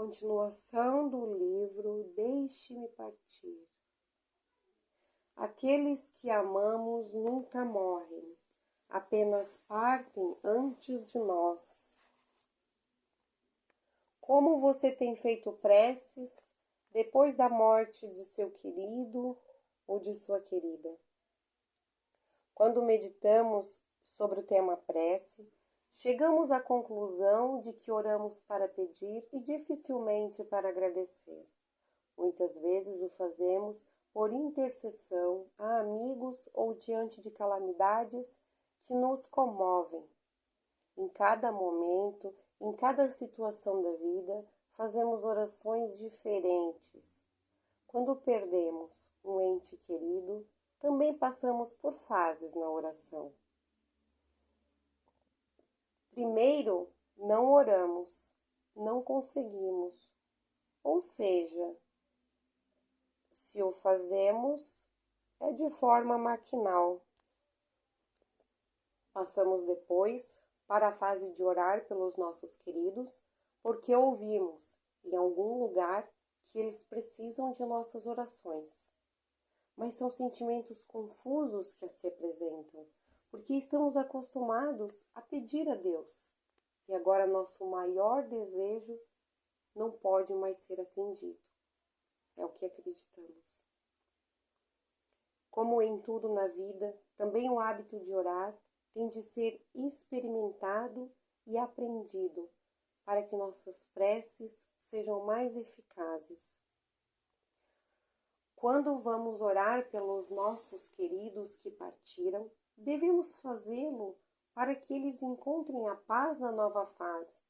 Continuação do livro Deixe-me Partir. Aqueles que amamos nunca morrem, apenas partem antes de nós. Como você tem feito preces depois da morte de seu querido ou de sua querida? Quando meditamos sobre o tema prece, chegamos à conclusão de que oramos para pedir e dificilmente para agradecer. Muitas vezes o fazemos por intercessão a amigos ou diante de calamidades que nos comovem. Em cada momento, em cada situação da vida, fazemos orações diferentes. Quando perdemos um ente querido, também passamos por fases na oração. Primeiro, não oramos, não conseguimos. Ou seja, se o fazemos, é de forma maquinal. Passamos depois para a fase de orar pelos nossos queridos, porque ouvimos em algum lugar que eles precisam de nossas orações. Mas são sentimentos confusos que se apresentam, porque estamos acostumados a pedir a Deus, e agora nosso maior desejo não pode mais ser atendido. É o que acreditamos. Como em tudo na vida, também o hábito de orar tem de ser experimentado e aprendido para que nossas preces sejam mais eficazes. Quando vamos orar pelos nossos queridos que partiram, devemos fazê-lo para que eles encontrem a paz na nova fase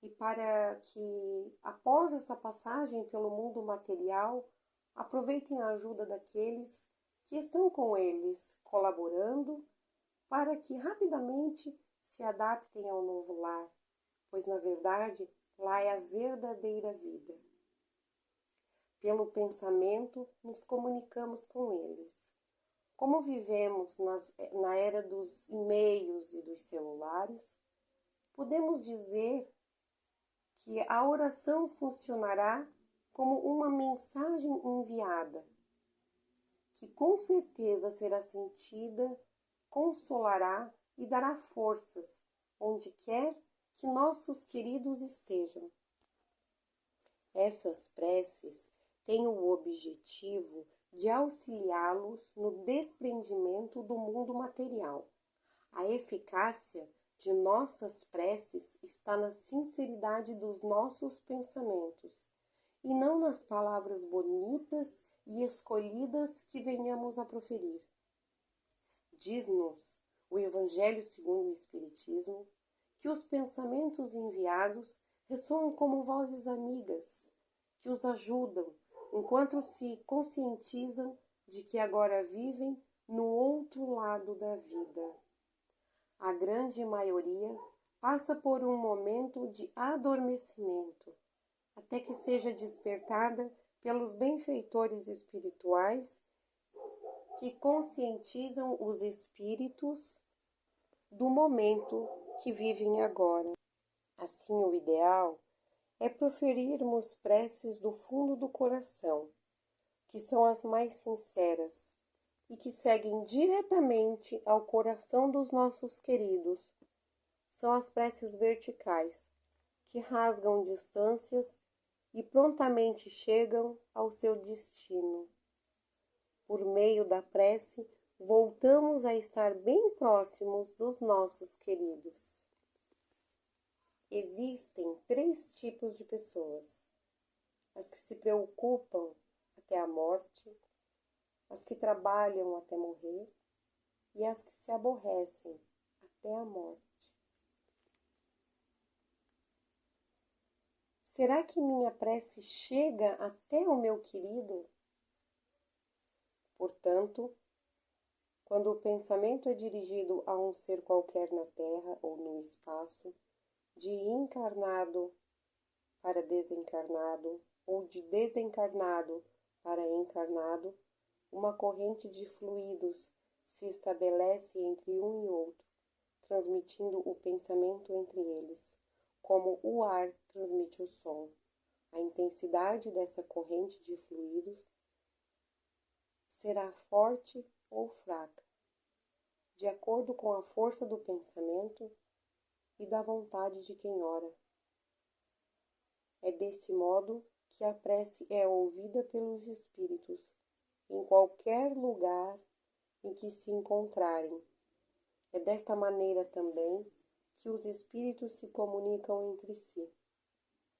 e para que, após essa passagem pelo mundo material, aproveitem a ajuda daqueles que estão com eles, colaborando para que rapidamente se adaptem ao novo lar, pois, na verdade, lá é a verdadeira vida. Pelo pensamento, nos comunicamos com eles. Como vivemos na era dos e-mails e dos celulares, podemos dizer que a oração funcionará como uma mensagem enviada, que com certeza será sentida, consolará e dará forças onde quer que nossos queridos estejam. Essas preces têm o objetivo de auxiliá-los no desprendimento do mundo material. A eficácia de nossas preces está na sinceridade dos nossos pensamentos e não nas palavras bonitas e escolhidas que venhamos a proferir. Diz-nos o Evangelho segundo o Espiritismo que os pensamentos enviados ressoam como vozes amigas, que os ajudam enquanto se conscientizam de que agora vivem no outro lado da vida. A grande maioria passa por um momento de adormecimento, até que seja despertada pelos benfeitores espirituais que conscientizam os espíritos do momento que vivem agora. Assim, o ideal é proferirmos preces do fundo do coração, que são as mais sinceras e que seguem diretamente ao coração dos nossos queridos. São as preces verticais, que rasgam distâncias e prontamente chegam ao seu destino. Por meio da prece, voltamos a estar bem próximos dos nossos queridos. Existem 3 tipos de pessoas: as que se preocupam até a morte, as que trabalham até morrer e as que se aborrecem até a morte. Será que minha prece chega até o meu querido? Portanto, quando o pensamento é dirigido a um ser qualquer na terra ou no espaço, de encarnado para desencarnado ou de desencarnado para encarnado, uma corrente de fluidos se estabelece entre um e outro, transmitindo o pensamento entre eles, como o ar transmite o som. A intensidade dessa corrente de fluidos será forte ou fraca, de acordo com a força do pensamento e da vontade de quem ora. É desse modo que a prece é ouvida pelos espíritos, em qualquer lugar em que se encontrarem. É desta maneira também que os espíritos se comunicam entre si,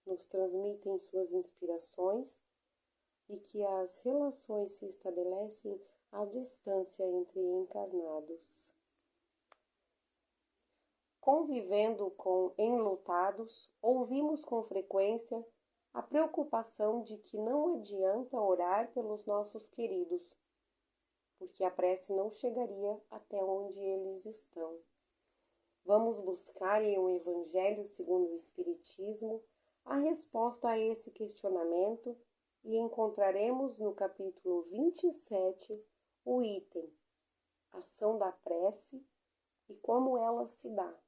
nos transmitem suas inspirações e que as relações se estabelecem à distância entre encarnados. Convivendo com enlutados, ouvimos com frequência a preocupação de que não adianta orar pelos nossos queridos, porque a prece não chegaria até onde eles estão. Vamos buscar em O Evangelho segundo o Espiritismo a resposta a esse questionamento e encontraremos no capítulo 27 o item Ação da Prece e como ela se dá.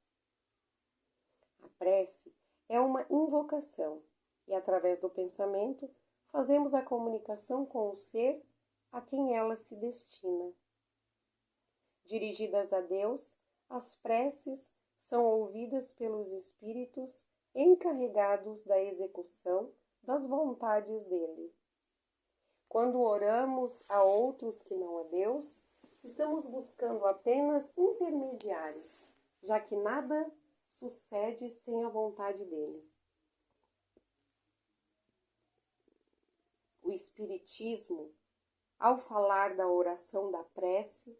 A prece é uma invocação e, através do pensamento, fazemos a comunicação com o ser a quem ela se destina. Dirigidas a Deus, as preces são ouvidas pelos espíritos encarregados da execução das vontades dele. Quando oramos a outros que não a Deus, estamos buscando apenas intermediários, já que nada sucede sem a vontade dele. O Espiritismo, ao falar da oração da prece,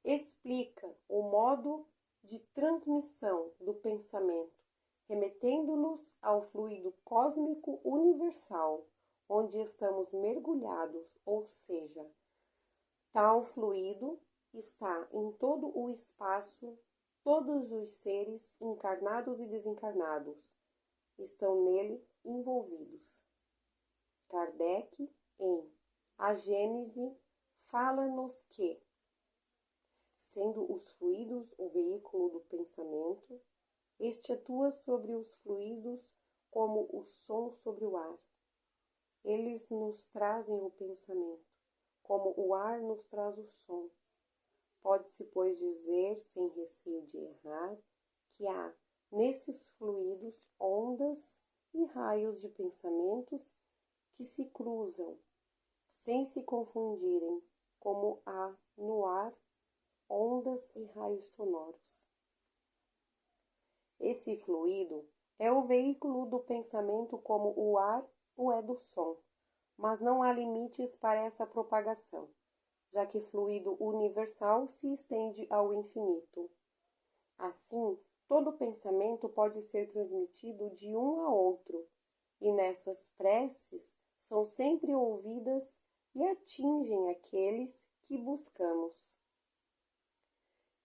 explica o modo de transmissão do pensamento, remetendo-nos ao fluido cósmico universal, onde estamos mergulhados, ou seja, tal fluido está em todo o espaço, todos os seres encarnados e desencarnados estão nele envolvidos. Kardec, em A Gênese, fala-nos que, sendo os fluidos o veículo do pensamento, este atua sobre os fluidos como o som sobre o ar. Eles nos trazem o pensamento, como o ar nos traz o som. Pode-se, pois, dizer, sem receio de errar, que há nesses fluidos ondas e raios de pensamentos que se cruzam, sem se confundirem, como há no ar ondas e raios sonoros. Esse fluido é o veículo do pensamento como o ar o é do som, mas não há limites para essa propagação, já que fluido universal se estende ao infinito. Assim, todo pensamento pode ser transmitido de um a outro, e nessas preces são sempre ouvidas e atingem aqueles que buscamos.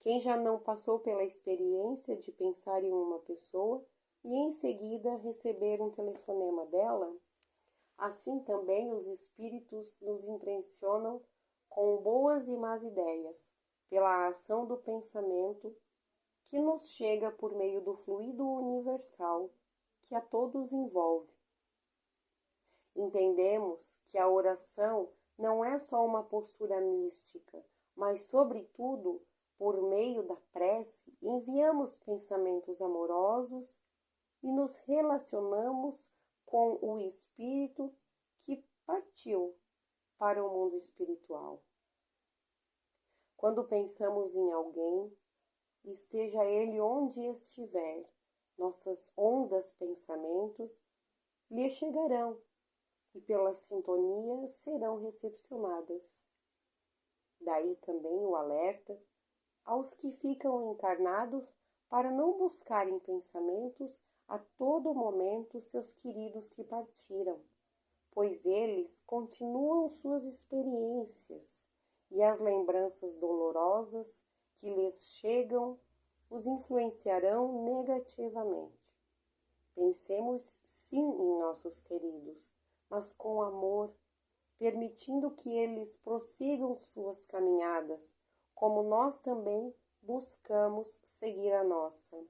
Quem já não passou pela experiência de pensar em uma pessoa e em seguida receber um telefonema dela? Assim também os espíritos nos impressionam com boas e más ideias, pela ação do pensamento que nos chega por meio do fluido universal que a todos envolve. Entendemos que a oração não é só uma postura mística, mas, sobretudo, por meio da prece, enviamos pensamentos amorosos e nos relacionamos com o espírito que partiu para o mundo espiritual. Quando pensamos em alguém, esteja ele onde estiver, nossas ondas pensamentos lhe chegarão e pela sintonia serão recepcionadas. Daí também o alerta aos que ficam encarnados para não buscarem pensamentos a todo momento seus queridos que partiram, pois eles continuam suas experiências e as lembranças dolorosas que lhes chegam os influenciarão negativamente. Pensemos sim em nossos queridos, mas com amor, permitindo que eles prossigam suas caminhadas, como nós também buscamos seguir a nossa.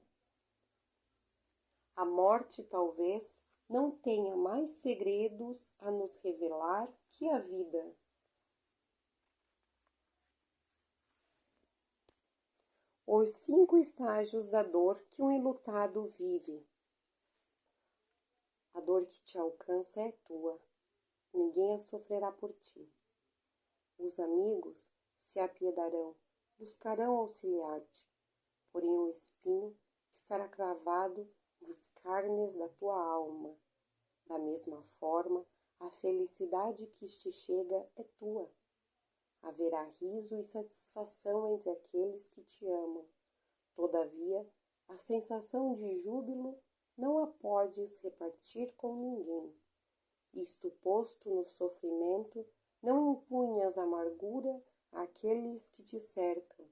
A morte, talvez, não tenha mais segredos a nos revelar que a vida. Os 5 estágios da dor que um enlutado vive. A dor que te alcança é tua, ninguém a sofrerá por ti. Os amigos se apiedarão, buscarão auxiliar-te, porém o espinho estará cravado nas carnes da tua alma. Da mesma forma, a felicidade que te chega é tua. Haverá riso e satisfação entre aqueles que te amam. Todavia, a sensação de júbilo não a podes repartir com ninguém. Isto posto no sofrimento, não impunhas amargura àqueles que te cercam.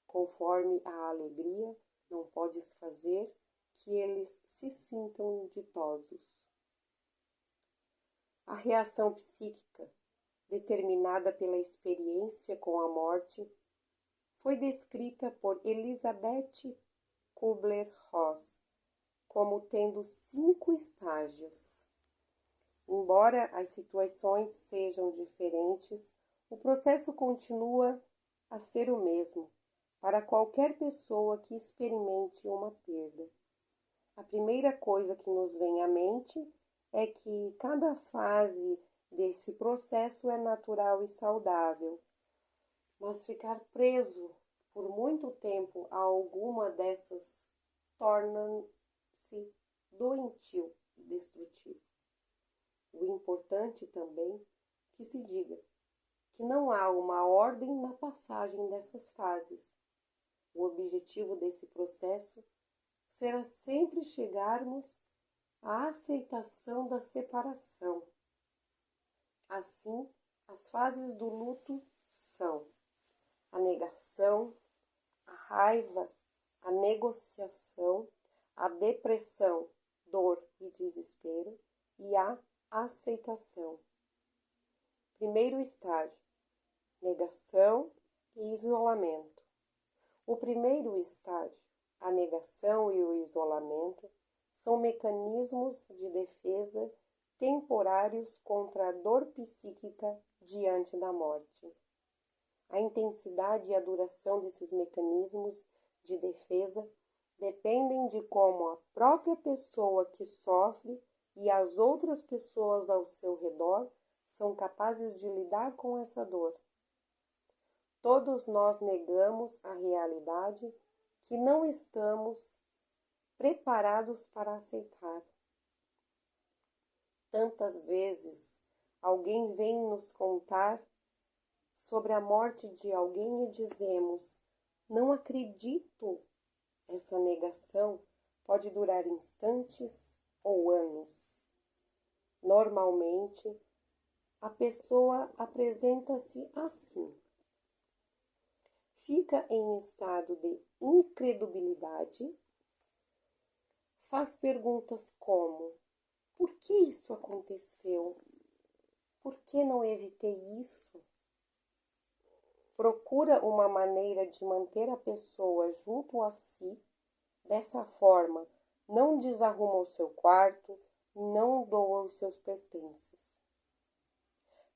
Conforme a alegria, não podes fazer que eles se sintam ditosos. A reação psíquica, determinada pela experiência com a morte, foi descrita por Elisabeth Kubler-Ross como tendo 5 estágios. Embora as situações sejam diferentes, o processo continua a ser o mesmo para qualquer pessoa que experimente uma perda. A primeira coisa que nos vem à mente é que cada fase desse processo é natural e saudável, mas ficar preso por muito tempo a alguma dessas torna-se doentio e destrutivo. O importante também que se diga que não há uma ordem na passagem dessas fases. O objetivo desse processo será sempre chegarmos à aceitação da separação. Assim, as fases do luto são a negação, a raiva, a negociação, a depressão, dor e desespero e a aceitação. Primeiro estágio: negação e isolamento. O primeiro estágio, a negação e o isolamento, são mecanismos de defesa temporários contra a dor psíquica diante da morte. A intensidade e a duração desses mecanismos de defesa dependem de como a própria pessoa que sofre e as outras pessoas ao seu redor são capazes de lidar com essa dor. Todos nós negamos a realidade que não estamos preparados para aceitar. Tantas vezes alguém vem nos contar sobre a morte de alguém e dizemos: não acredito. Essa negação pode durar instantes ou anos. Normalmente, a pessoa apresenta-se assim. Fica em estado de incredulidade, faz perguntas como: por que isso aconteceu? Por que não evitei isso? Procura uma maneira de manter a pessoa junto a si. Dessa forma, não desarruma o seu quarto, não doa os seus pertences.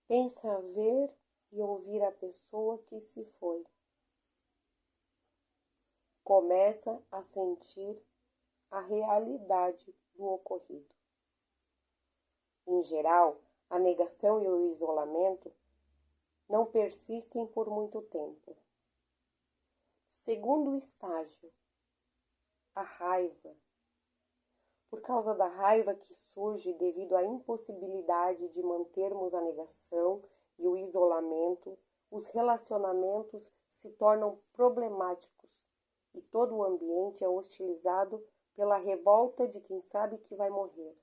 Pensa ver e ouvir a pessoa que se foi. Começa a sentir a realidade do ocorrido. Em geral, a negação e o isolamento não persistem por muito tempo. Segundo estágio, a raiva. Por causa da raiva que surge devido à impossibilidade de mantermos a negação e o isolamento, os relacionamentos se tornam problemáticos e todo o ambiente é hostilizado pela revolta de quem sabe que vai morrer.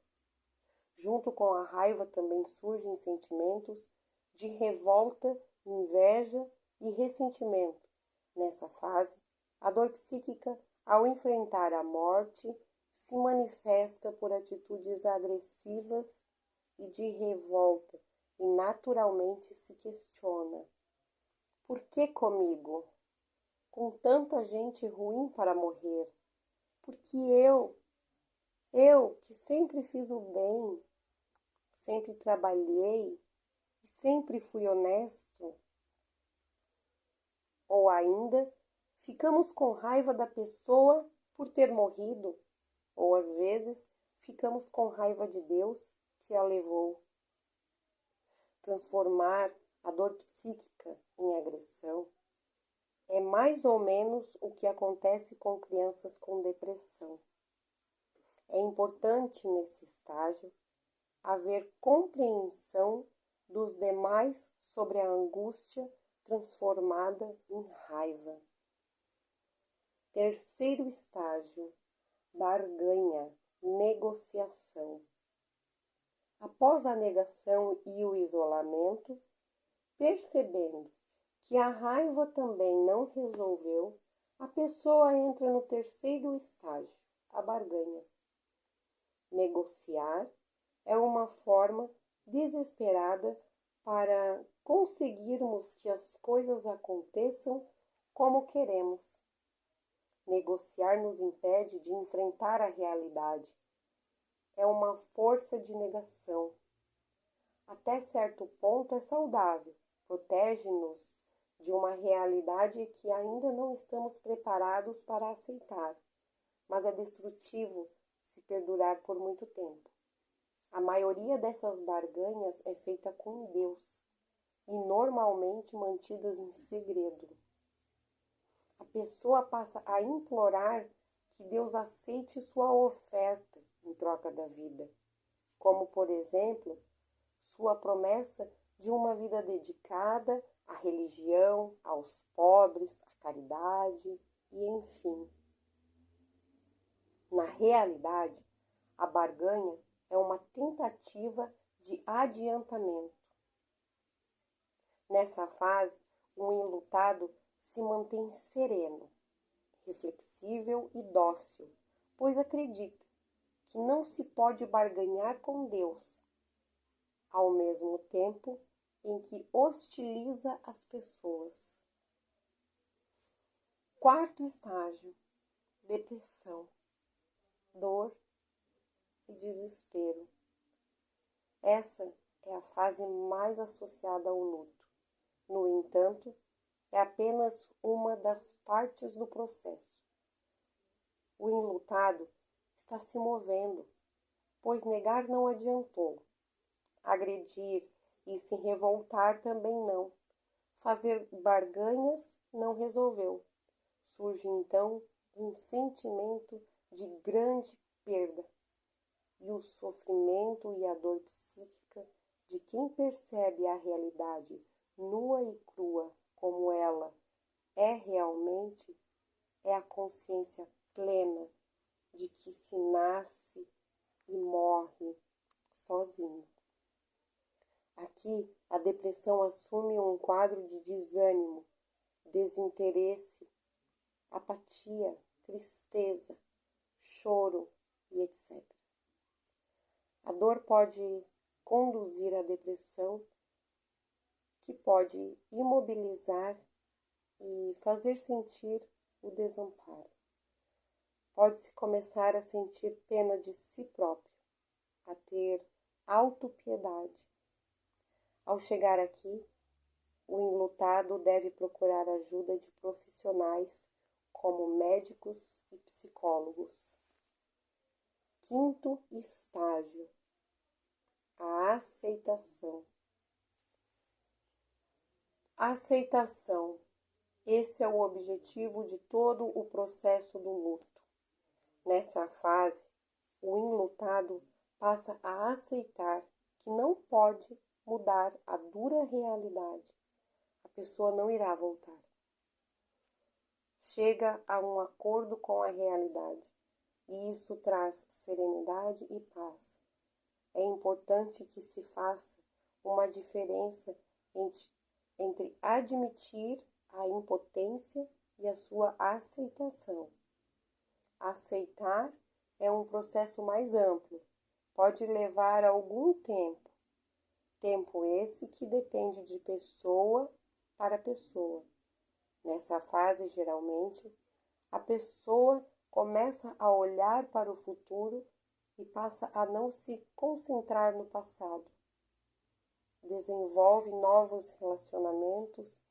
Junto com a raiva também surgem sentimentos de revolta, inveja e ressentimento. Nessa fase, a dor psíquica, ao enfrentar a morte, se manifesta por atitudes agressivas e de revolta e naturalmente se questiona: por que comigo? Com tanta gente ruim para morrer, por que eu? Eu, que sempre fiz o bem, sempre trabalhei e sempre fui honesto. Ou ainda, ficamos com raiva da pessoa por ter morrido, ou às vezes ficamos com raiva de Deus que a levou. Transformar a dor psíquica em agressão é mais ou menos o que acontece com crianças com depressão. É importante nesse estágio haver compreensão dos demais sobre a angústia transformada em raiva. Terceiro estágio, barganha, negociação. Após a negação e o isolamento, percebendo que a raiva também não resolveu, a pessoa entra no terceiro estágio, a barganha. Negociar é uma forma desesperada para conseguirmos que as coisas aconteçam como queremos. Negociar nos impede de enfrentar a realidade. É uma força de negação. Até certo ponto é saudável, protege-nos de uma realidade que ainda não estamos preparados para aceitar, mas é destrutivo se perdurar por muito tempo. A maioria dessas barganhas é feita com Deus e normalmente mantidas em segredo. A pessoa passa a implorar que Deus aceite sua oferta em troca da vida, como, por exemplo, sua promessa de uma vida dedicada à religião, aos pobres, à caridade e enfim. Na realidade, a barganha é uma tentativa de adiantamento. Nessa fase, o enlutado se mantém sereno, reflexível e dócil, pois acredita que não se pode barganhar com Deus, ao mesmo tempo em que hostiliza as pessoas. Quarto estágio, depressão, dor e desespero. Essa é a fase mais associada ao luto. No entanto, é apenas uma das partes do processo. O enlutado está se movendo, pois negar não adiantou. Agredir e se revoltar também não. Fazer barganhas não resolveu. Surge então um sentimento de grande perda. E o sofrimento e a dor psíquica de quem percebe a realidade nua e crua como ela é realmente, é a consciência plena de que se nasce e morre sozinho. Aqui, a depressão assume um quadro de desânimo, desinteresse, apatia, tristeza, choro e etc. A dor pode conduzir à depressão, que pode imobilizar e fazer sentir o desamparo. Pode-se começar a sentir pena de si próprio, a ter autopiedade. Ao chegar aqui, o enlutado deve procurar ajuda de profissionais como médicos e psicólogos. Quinto estágio, a aceitação. Aceitação. Esse é o objetivo de todo o processo do luto. Nessa fase, o enlutado passa a aceitar que não pode mudar a dura realidade. A pessoa não irá voltar. Chega a um acordo com a realidade, e isso traz serenidade e paz. É importante que se faça uma diferença entre admitir a impotência e a sua aceitação. Aceitar é um processo mais amplo, pode levar algum tempo. Tempo esse que depende de pessoa para pessoa. Nessa fase, geralmente, a pessoa começa a olhar para o futuro e passa a não se concentrar no passado. Desenvolve novos relacionamentos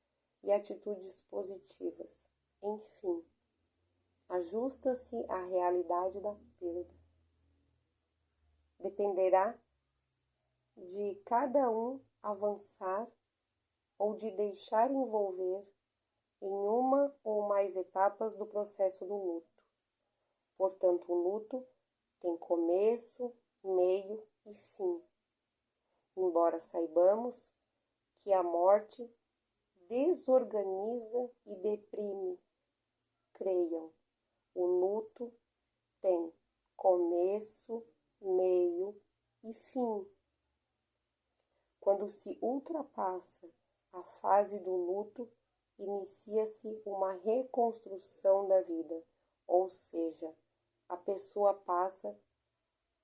e atitudes positivas. Enfim, ajusta-se à realidade da perda. Dependerá de cada um avançar ou de deixar envolver em uma ou mais etapas do processo do luto. Portanto, o luto tem começo, meio e fim. Embora saibamos que a morte desorganiza e deprime, creiam, o luto tem começo, meio e fim. Quando se ultrapassa a fase do luto, inicia-se uma reconstrução da vida, ou seja, a pessoa passa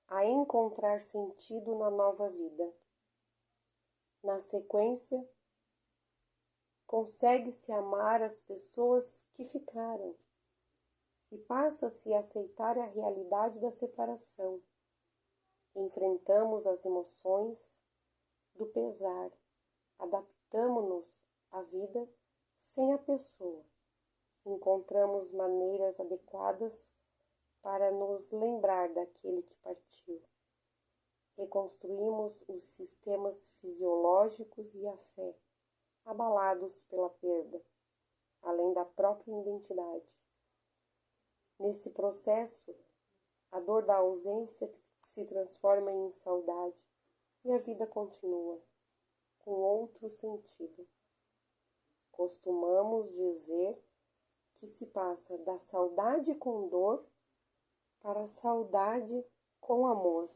a encontrar sentido na nova vida. Na sequência, consegue-se amar as pessoas que ficaram e passa-se a aceitar a realidade da separação. Enfrentamos as emoções do pesar, adaptamos-nos à vida sem a pessoa, encontramos maneiras adequadas para nos lembrar daquele que partiu. Reconstruímos os sistemas fisiológicos e a fé, abalados pela perda, além da própria identidade. Nesse processo, a dor da ausência se transforma em saudade e a vida continua, com outro sentido. Costumamos dizer que se passa da saudade com dor para a saudade com amor.